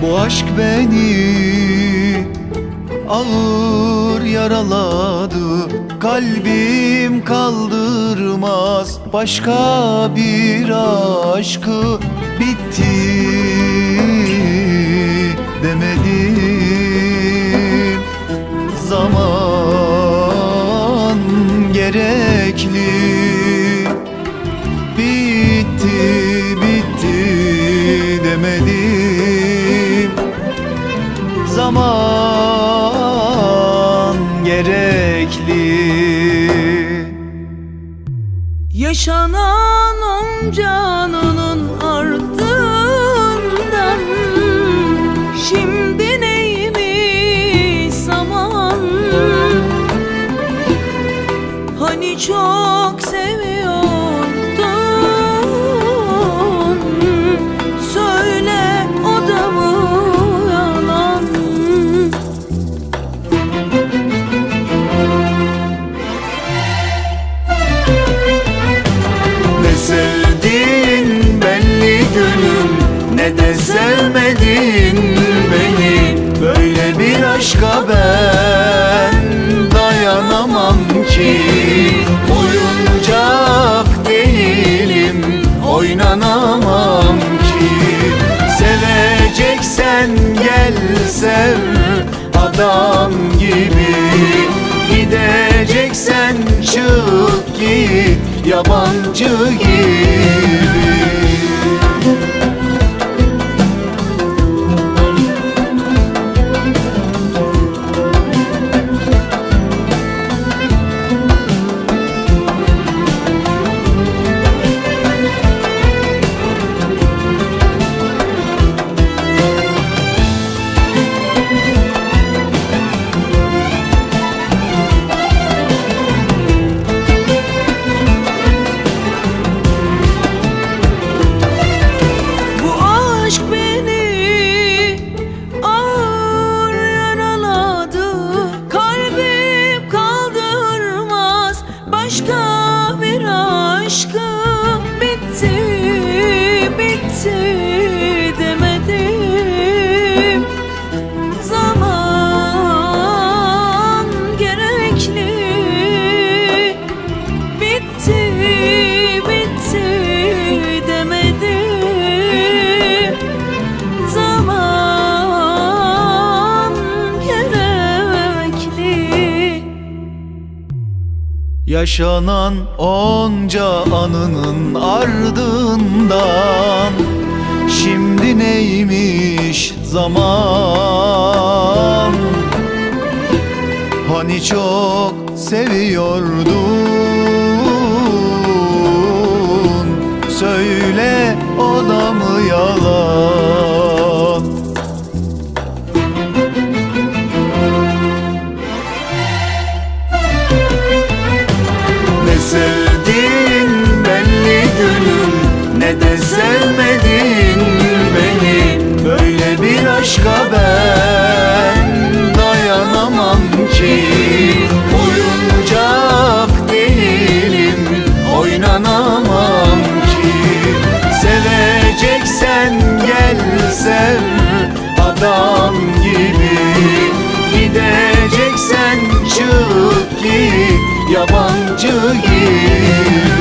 Bu aşk beni ağır yaraladı. Kalbim kaldırmaz başka bir aşkı. Bitti demedim, zaman gerekli. Bitti demedim, zaman gerekli. Yaşanan onca anının ardından şimdi neymiş zaman? Hani çok seviyordun, söyle o da mı yalan? Ne sevdin belli gönlüm, ne de sevmedin beni. Böyle bir aşka ben dayanamam ki. Oyuncak değilim, oynanamam ki. Seveceksen gel sev adam gibi. Gideceksen çık git yabancı gibi. Başka bir aşkım bitti demedim, zaman gerekli. Bitti demedim, zaman gerekli. Yaşanan onca anının ardından şimdi neymiş zaman? Hani çok seviyordun, söyle o da mı yalan? Ne sevdin belli gönlüm, ne de sevmedin beni. Böyle bir aşka ben dayanamam ki. Oyuncak değilim, oynanamam ki. Seveceksen gel sev adam gibi. Gideceksen çık git yabancı gibi.